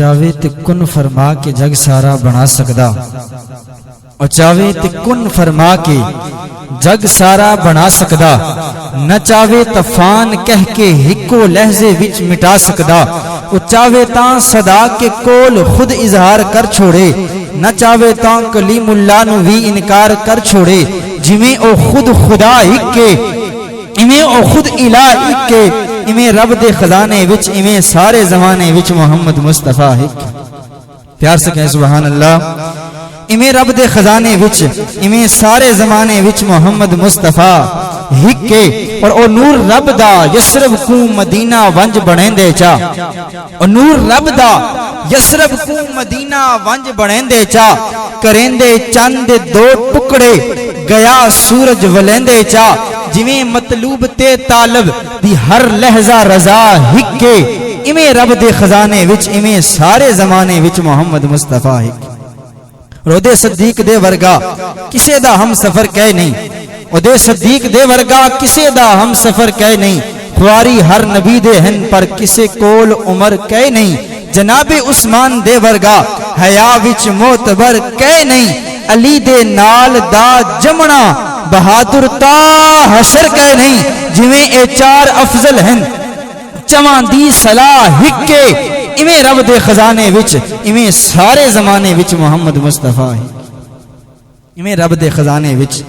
چاہے تے کن فرما کے جگ سارا بنا سکدا، او چاہے تے کن فرما کے جگ سارا بنا سکدا، نہ چاہے طوفان کہہ کے ہکو لہجے وچ مٹا سکدا، او چاہے تاں صدا کے کول خود اظہار کر چھوڑے، نہ چاہے تاں کلیم اللہ نو بھی انکار کر چھوڑے، جویں او خود خدا ہکے ایویں او خود الہ ہکے، ایویں رب دے خزانے وچ ایویں سارے زمانے وچ محمد مصطفیٰ ہک۔ پیار سے کہیں سبحان اللہ۔ ایویں رب دے خزانے وچ ایویں سارے زمانے وچ محمد مصطفیٰ ہکے، اور او نور رب دا یسرب کو مدینہ ونج بنیندے چا، او نور رب دا یسرب کو مدینہ ونج بنیندے چا، کریندے چند دو ٹکڑے گیا سورج ولیندے چا، جویں مطلوب تے طالب دی ہر لہجہ رضا ہکے، ایویں رب دے خزانے وچ ایویں سارے زمانے وچ محمد مصطفیٰ ہک۔ رودے صدیق دے ورگا کسے دا ہم سفر کہے نہیں، رودے صدیق دے ورگا کسے دا ہم سفر کہے نہیں، خواری ہر نبی دے ہن پر کسے کول عمر کہے نہیں، جناب عثمان دے ورگا حیا وچ معتبر کہے نہیں، علی دے نال دا جمنا بہادر تا حشر کہے نہیں، جویں اے چار افضل ہیں چواں دی صلاح ہکے، ایویں رب دے خزانے وچ ایویں سارے زمانے وچ محمد مصطفیٰ ہک، ایویں رب دے خزانے وچ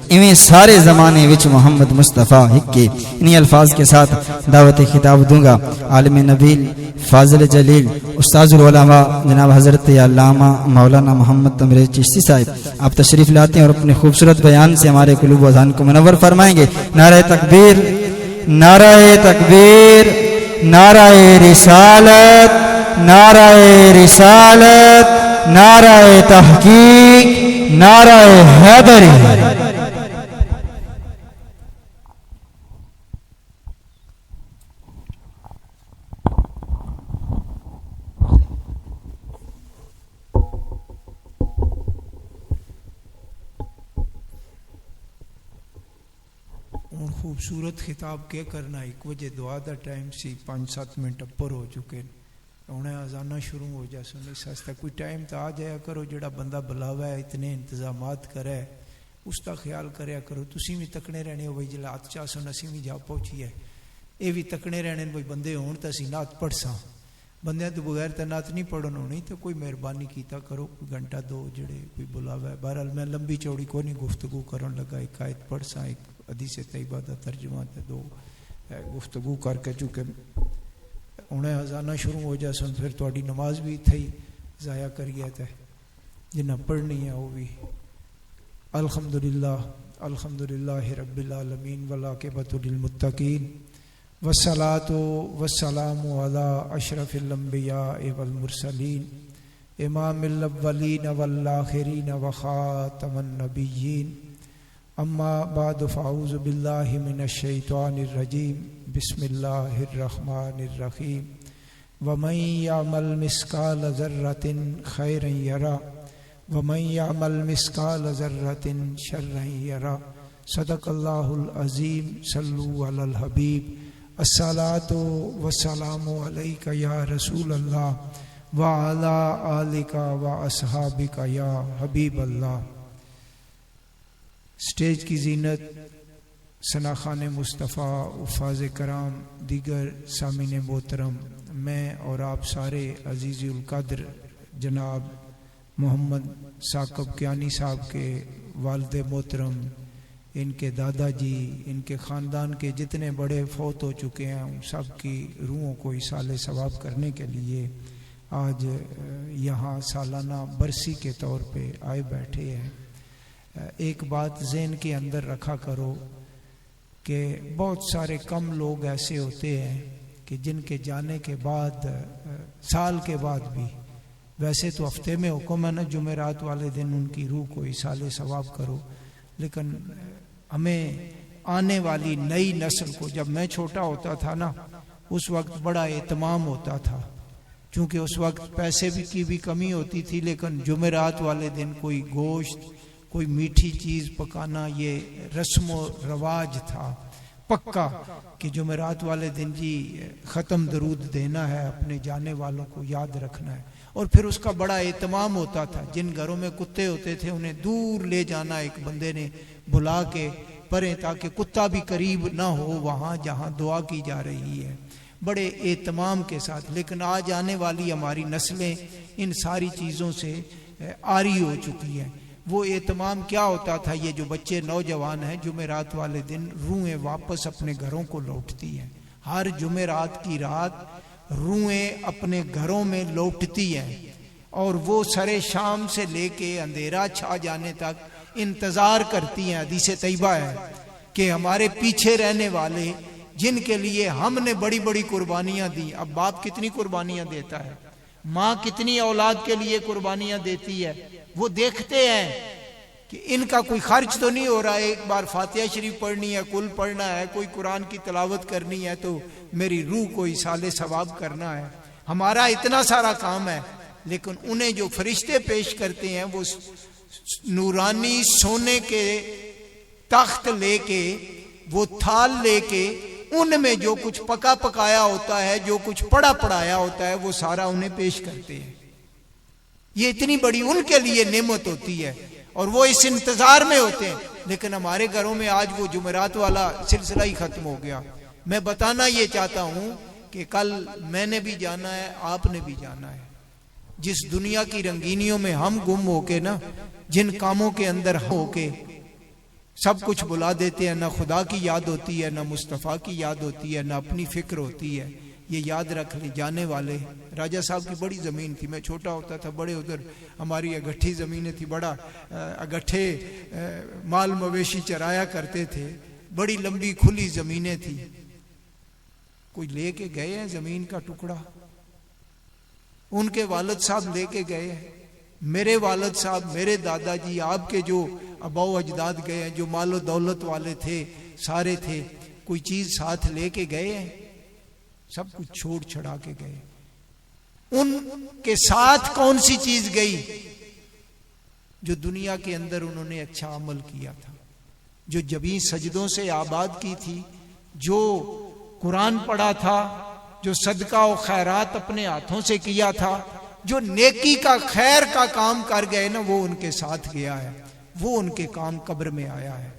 ایویں سارے زمانے وچ محمد مصطفیٰ ہکے۔ انہی الفاظ کے ساتھ دعوت خطاب دوں گا عالم نبیل فاضل جلیل استاذ العلماء جناب حضرت علامہ مولانا محمد تمریز چشتی صاحب، آپ تشریف لاتے ہیں اور اپنے خوبصورت بیان سے ہمارے قلوب و اذہان کو منور فرمائیں گے۔ نعرہ تکبیر، نعرہ تکبیر، نعرہ رسالت، نعرہ رسالت، نعرہ تحقیق، نعرہ حیدری۔ خوبصورت خطاب کے کرنا، ایک وجہ دعا دا ٹائم سی، 5-7 منٹ اپر ہو چکے، انہیں آزانہ شروع ہو جا سن، اس واسطے کوئی ٹائم تو آ جایا کرو، جڑا بندہ بلاوا ہے اتنے انتظامات کرے اس کا خیال کریا کرو۔ تسی بھی تکنے رہنے ہو بھائی جلا چاہ سن اسی بھی جا پہنچی ہے، یہ بھی تکنے رہنے بھائی بندے ہون تو اسی نعت پڑھ ساں، بندے تو بغیر تو نعت نہیں پڑھن ہونی، تو کوئی مہربانی کیتا کرو، کوئی گھنٹہ دو جڑے کوئی بلاوا ہے۔ بہرحال میں لمبی چوڑی کو نہیں گفتگو کرن لگا، ایک آیت پڑھ ساں، ایک حدیث طیبہ دا ترجمہ تے دو گفتگو کر کے، چونکہ انہیں اذانہ شروع ہو جا سن، پھر تہاڈی نماز بھی تھی ضائع کریے تے جنہ پڑھنی ہے وہ بھی۔ الحمدللہ الحمدللہ رب العالمین والعاقبۃ للمتقین، والصلاۃ والسلام علی اشرف الانبیاء والمرسلین، امام الاولین والآخرین وخاتم النبیین، اما بعد فاعوذ باللہ من الشیطان الرجیم، بسم اللہ الرحمن الرحیم، ومن یعمل مثقال ذرۃ خیرا یرہ ومن یعمل مثقال ذرۃ شرا یرہ۔ صدق اللہ العظیم۔ صلوا علی الحبیب، الصلاۃ والسلام علیک یا رسول اللہ وعلی آلک واصحابک یا حبیب اللہ۔ سٹیج کی زینت ثناخان مصطفیٰ، حفاظ کرام، دیگر سامعین محترم، میں اور آپ سارے عزیزی القدر جناب محمد ثاقب کیانی صاحب کے والد محترم، ان کے دادا جی، ان کے خاندان کے جتنے بڑے فوت ہو چکے ہیں، ان سب کی روحوں کو ایصال ثواب کرنے کے لیے آج یہاں سالانہ برسی کے طور پہ آئے بیٹھے ہیں۔ ایک بات ذہن کے اندر رکھا کرو کہ بہت سارے کم لوگ ایسے ہوتے ہیں کہ جن کے جانے کے بعد سال کے بعد بھی، ویسے تو ہفتے میں حکم ہے نا جمعرات والے دن ان کی روح کو ایصال ثواب کرو، لیکن ہمیں آنے والی نئی نسل کو، جب میں چھوٹا ہوتا تھا نا اس وقت بڑا اہتمام ہوتا تھا، چونکہ اس وقت پیسے کی بھی کمی ہوتی تھی، لیکن جمعرات والے دن کوئی گوشت، کوئی میٹھی چیز پکانا یہ رسم و رواج تھا۔ پکا کہ جمعرات والے دن جی ختم درود دینا ہے، اپنے جانے والوں کو یاد رکھنا ہے. اور پھر اس کا بڑا اہتمام ہوتا تھا. جن گھروں میں کتے ہوتے تھے انہیں دور لے جانا ایک بندے نے بلا کے پریں، تاکہ کتا بھی قریب نہ ہو وہاں جہاں دعا کی جا رہی ہے، بڑے اہتمام کے ساتھ. لیکن آج آنے والی ہماری نسلیں ان ساری چیزوں سے عاری ہو چکی ہیں. وہ اہتمام کیا ہوتا تھا؟ یہ جو بچے نوجوان ہیں جمعرات والے دن روحیں واپس اپنے گھروں کو لوٹتی ہیں. ہر جمعرات کی رات روحیں اپنے گھروں میں لوٹتی ہیں، اور وہ سرے شام سے لے کے اندھیرا چھا جانے تک انتظار کرتی ہیں. حدیث طیبہ ہے کہ ہمارے پیچھے رہنے والے جن کے لیے ہم نے بڑی بڑی قربانیاں دی. اب باپ کتنی قربانیاں دیتا ہے، ماں کتنی اولاد کے لیے قربانیاں دیتی ہے، وہ دیکھتے ہیں کہ ان کا کوئی خرچ تو نہیں ہو رہا. ایک بار فاتحہ شریف پڑھنی ہے، کل پڑھنا ہے، کوئی قرآن کی تلاوت کرنی ہے تو میری روح کو ایصال ثواب کرنا ہے. ہمارا اتنا سارا کام ہے، لیکن انہیں جو فرشتے پیش کرتے ہیں وہ نورانی سونے کے تخت لے کے، وہ تھال لے کے، ان میں جو کچھ پکا پکایا ہوتا ہے، جو کچھ پڑھا پڑھایا ہوتا ہے، وہ سارا انہیں پیش کرتے ہیں. یہ اتنی بڑی ان کے لیے نعمت ہوتی ہے اور وہ اس انتظار میں ہوتے ہیں. لیکن ہمارے گھروں میں آج وہ جمعرات والا سلسلہ ہی ختم ہو گیا. میں بتانا یہ چاہتا ہوں کہ کل میں نے بھی جانا ہے، آپ نے بھی جانا ہے. جس دنیا کی رنگینیوں میں ہم گم ہو کے نا، جن کاموں کے اندر ہو کے سب کچھ بلا دیتے ہیں، نہ خدا کی یاد ہوتی ہے، نہ مصطفیٰ کی یاد ہوتی ہے، نہ اپنی فکر ہوتی ہے. یہ یاد رکھ لیں جانے والے. راجہ صاحب کی بڑی زمین تھی، میں چھوٹا ہوتا تھا، بڑے ادھر ہماری اگٹھی زمینیں تھی، بڑا اگٹھے مال مویشی چرایا کرتے تھے، بڑی لمبی کھلی زمینیں تھی. کوئی لے کے گئے ہیں زمین کا ٹکڑا؟ ان کے والد صاحب لے کے گئے ہیں. میرے والد صاحب، میرے دادا جی، آپ کے جو آباء و اجداد گئے ہیں، جو مال و دولت والے تھے، سارے تھے، کوئی چیز ساتھ لے کے گئے ہیں؟ سب کچھ چھوڑ چھڑا کے گئے. ان کے ساتھ کون سی چیز گئی؟ جو دنیا کے اندر انہوں نے اچھا عمل کیا تھا، جو جبیں سجدوں سے آباد کی تھی، جو قرآن پڑھا تھا، جو صدقہ و خیرات اپنے ہاتھوں سے کیا تھا، جو نیکی کا خیر کا کام کر گئے نا، وہ ان کے ساتھ گیا ہے، وہ ان کے کام قبر میں آیا ہے.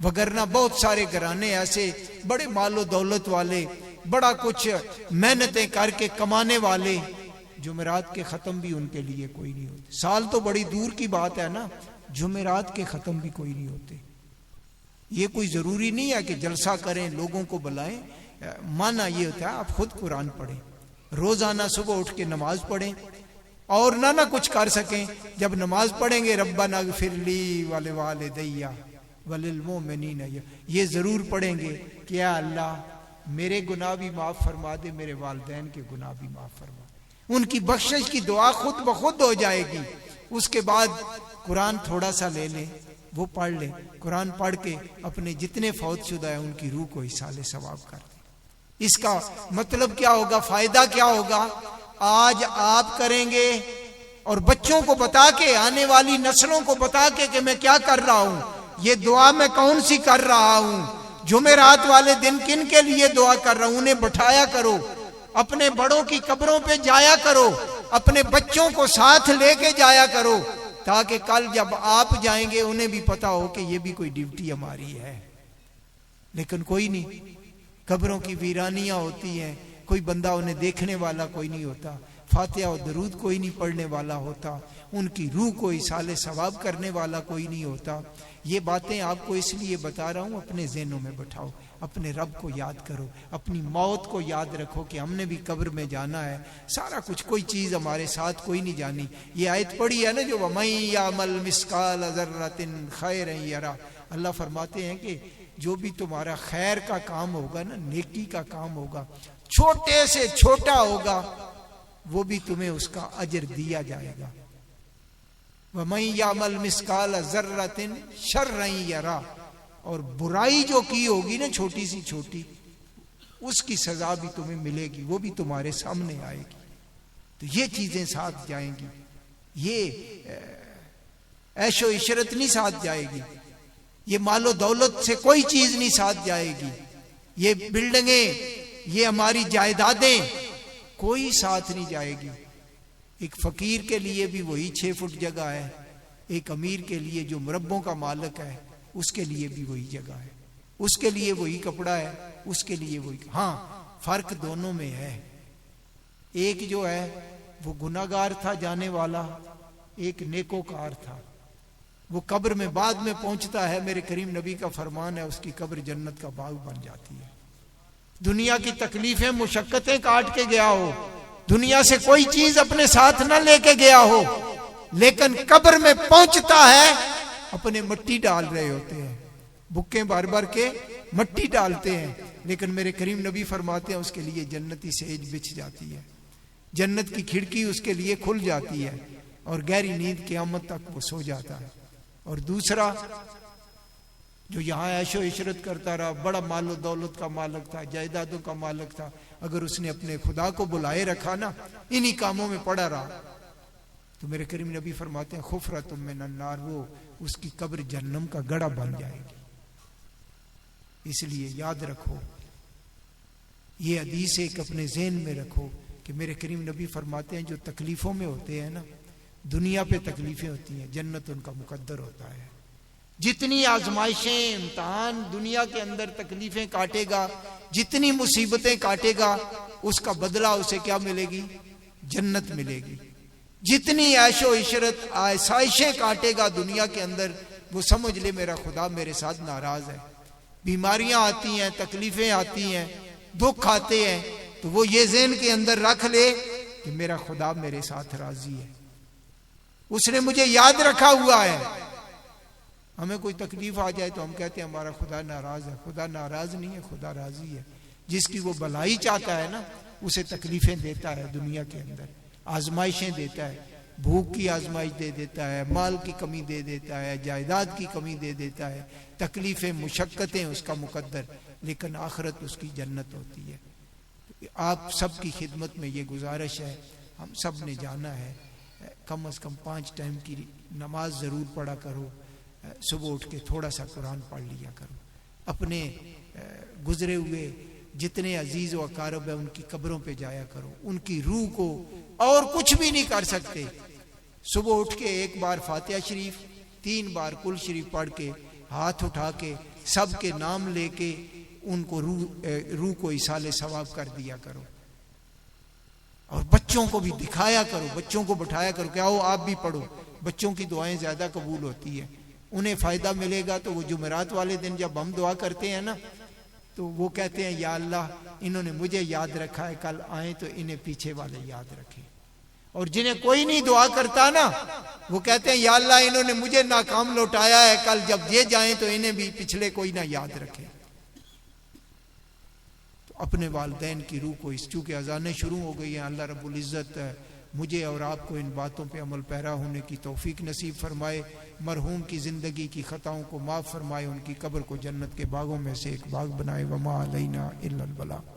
وگرنہ بہت سارے گھرانے ایسے بڑے مال و دولت والے، بڑا کچھ محنتیں کر کے کمانے والے، جمعرات کے ختم بھی ان کے لیے کوئی نہیں ہوتے. سال تو بڑی دور کی بات ہے نا، جمعرات کے ختم بھی کوئی نہیں ہوتے. یہ کوئی ضروری نہیں ہے کہ جلسہ کریں، لوگوں کو بلائیں. مانا یہ ہوتا ہے آپ خود قرآن پڑھیں، روزانہ صبح اٹھ کے نماز پڑھیں، اور نہ کچھ کر سکیں. جب نماز پڑھیں گے ربنا اغفر لی ولوالدی وللمؤمنین، یہ ضرور پڑھیں گے کہ یا اللہ میرے گناہ بھی معاف فرما دے، میرے والدین کے گناہ بھی معاف فرما دے. ان کی بخشش کی دعا خود بخود ہو جائے گی. اس کے بعد قرآن تھوڑا سا لے لیں، وہ پڑھ لیں. قرآن پڑھ کے اپنے جتنے فوت شدہ ہیں ان کی روح کو ایصال ثواب کر دیں. اس کا مطلب کیا ہوگا؟ فائدہ کیا ہوگا؟ آج آپ کریں گے اور بچوں کو بتا کے، آنے والی نسلوں کو بتا کے کہ میں کیا کر رہا ہوں، یہ دعا میں کون سی کر رہا ہوں، جمعرات والے دن کن کے لیے دعا کر رہا ہوں. انہیں بٹھایا کرو، اپنے بڑوں کی قبروں پہ جایا کرو، اپنے بچوں کو ساتھ لے کے جایا کرو، تاکہ کل جب آپ جائیں گے انہیں بھی پتا ہو کہ یہ بھی کوئی ڈیوٹی ہماری ہے. لیکن کوئی نہیں، قبروں کی ویرانیاں ہوتی ہیں، کوئی بندہ انہیں دیکھنے والا کوئی نہیں ہوتا، فاتحہ و درود کوئی نہیں پڑھنے والا ہوتا، ان کی روح کو ایصال ثواب کرنے والا کوئی نہیں ہوتا. یہ باتیں آپ کو اس لیے بتا رہا ہوں، اپنے ذہنوں میں بٹھاؤ، اپنے رب کو یاد کرو، اپنی موت کو یاد رکھو کہ ہم نے بھی قبر میں جانا ہے. سارا کچھ، کوئی چیز ہمارے ساتھ کوئی نہیں جانی. یہ آیت پڑھی ہے نا جو وَمَن يَعْمَلْ مِثْقَالَ ذَرَّةٍ خَيْرًا يَرَهُ. اللہ فرماتے ہیں کہ جو بھی تمہارا خیر کا کام ہوگا نا، نیکی کا کام ہوگا، چھوٹے سے چھوٹا ہوگا، وہ بھی تمہیں اس کا اجر دیا جائے گا. وَمَن يَعْمَلْ مِثْقَالَ ذَرَّةٍ شَرًّا يَرَهُ. اور برائی جو کی ہوگی نا، چھوٹی سی چھوٹی، اس کی سزا بھی تمہیں ملے گی، وہ بھی تمہارے سامنے آئے گی. تو یہ چیزیں ساتھ جائیں گی، یہ عیش و عشرت نہیں ساتھ جائے گی، یہ مال و دولت سے کوئی چیز نہیں ساتھ جائے گی. یہ بلڈنگیں، یہ ہماری جائیدادیں، کوئی ساتھ نہیں جائے گی۔ ایک فقیر کے لیے بھی وہی 6 فٹ جگہ ہے، ایک امیر کے لیے جو مربوں کا مالک ہے اس کے لیے بھی وہی جگہ ہے، اس کے لیے وہی کپڑا ہے، اس کے لیے وہی۔ ہاں فرق دونوں میں ہے، ایک جو ہے وہ گناہگار تھا جانے والا، ایک نیکوکار تھا، وہ قبر میں بعد میں پہنچتا ہے، میرے کریم نبی کا فرمان ہے اس کی قبر جنت کا باغ بن جاتی ہے۔ دنیا کی تکلیفیں مشقتیں کاٹ کے گیا ہو، دنیا سے کوئی چیز اپنے ساتھ نہ لے کے گیا ہو، لیکن قبر میں پہنچتا ہے اپنے مٹی ڈال رہے ہوتے ہیں، بکیں بھر بھر کے مٹی ڈالتے ہیں، لیکن میرے کریم نبی فرماتے ہیں اس کے لیے جنتی سیج بچھ جاتی ہے، جنت کی کھڑکی اس کے لیے کھل جاتی ہے، اور گہری نیند قیامت تک وہ سو جاتا ہے۔ اور دوسرا جو یہاں عیش و عشرت کرتا رہا، بڑا مال و دولت کا مالک تھا، جائیدادوں کا مالک تھا، اگر اس نے اپنے خدا کو بلائے رکھا نا، انہی کاموں میں پڑا رہا، تو میرے کریم نبی فرماتے ہیں خفرۃ من النار، وہ اس کی قبر جہنم کا گڑھا بن جائے گی۔ اس لیے یاد رکھو، یہ حدیث ایک اپنے ذہن میں رکھو کہ میرے کریم نبی فرماتے ہیں جو تکلیفوں میں ہوتے ہیں نا، دنیا پہ تکلیفیں ہوتی ہیں، جنت ان کا مقدر ہوتا ہے۔ جتنی آزمائشیں، امتحان دنیا کے اندر تکلیفیں کاٹے گا، جتنی مصیبتیں کاٹے گا، اس کا بدلہ اسے کیا ملے گی؟ جنت ملے گی۔ جتنی عیش و عشرت آسائشیں کاٹے گا دنیا کے اندر، وہ سمجھ لے میرا خدا میرے ساتھ ناراض ہے۔ بیماریاں آتی ہیں، تکلیفیں آتی ہیں، دکھ آتے ہیں، تو وہ یہ ذہن کے اندر رکھ لے کہ میرا خدا میرے ساتھ راضی ہے، اس نے مجھے یاد رکھا ہوا ہے۔ ہمیں کوئی تکلیف آ جائے تو ہم کہتے ہیں ہمارا خدا ناراض ہے، خدا ناراض نہیں ہے، خدا راضی ہے۔ جس کی وہ بھلائی چاہتا ہے نا، اسے تکلیفیں دیتا ہے، دنیا کے اندر آزمائشیں دیتا ہے، بھوک کی آزمائش دے دیتا ہے، مال کی کمی دے دیتا ہے، جائیداد کی کمی دے دیتا ہے، تکلیفیں مشقتیں اس کا مقدر، لیکن آخرت اس کی جنت ہوتی ہے۔ آپ سب کی خدمت میں یہ گزارش ہے، ہم سب نے جانا ہے، کم از کم 5 ٹائم کی نماز ضرور پڑھا کرو، صبح اٹھ کے تھوڑا سا قرآن پڑھ لیا کرو، اپنے گزرے ہوئے جتنے عزیز و اقارب ہیں ان کی قبروں پہ جایا کرو، ان کی روح کو اور کچھ بھی نہیں کر سکتے، صبح اٹھ کے 1 بار فاتحہ شریف، 3 بار کل شریف پڑھ کے، ہاتھ اٹھا کے سب کے نام لے کے ان کو روح کو ایصال ثواب کر دیا کرو، اور بچوں کو بھی دکھایا کرو، بچوں کو بٹھایا کرو کہ آؤ آپ بھی پڑھو، بچوں کی دعائیں زیادہ قبول ہوتی ہیں، انہیں فائدہ ملے گا۔ تو وہ جمعرات والے دن جب ہم دعا کرتے ہیں نا، تو وہ کہتے ہیں یا اللہ انہوں نے مجھے یاد رکھا ہے، کل آئیں تو انہیں پیچھے والے یاد رکھیں۔ اور جنہیں کوئی نہیں دعا کرتا نا، وہ کہتے ہیں یا اللہ انہوں نے مجھے ناکام لوٹایا ہے، کل جب یہ جائیں تو انہیں بھی پچھلے کوئی نہ یاد رکھے۔ تو اپنے والدین کی روح کو، اس چونکہ اذانیں شروع ہو گئی ہیں، اللہ رب العزت مجھے اور آپ کو ان باتوں پہ عمل پیرا ہونے کی توفیق نصیب فرمائے، مرحوم کی زندگی کی خطاؤں کو معاف فرمائے، ان کی قبر کو جنت کے باغوں میں سے ایک باغ بنائے۔ وما علینا الا البلاغ۔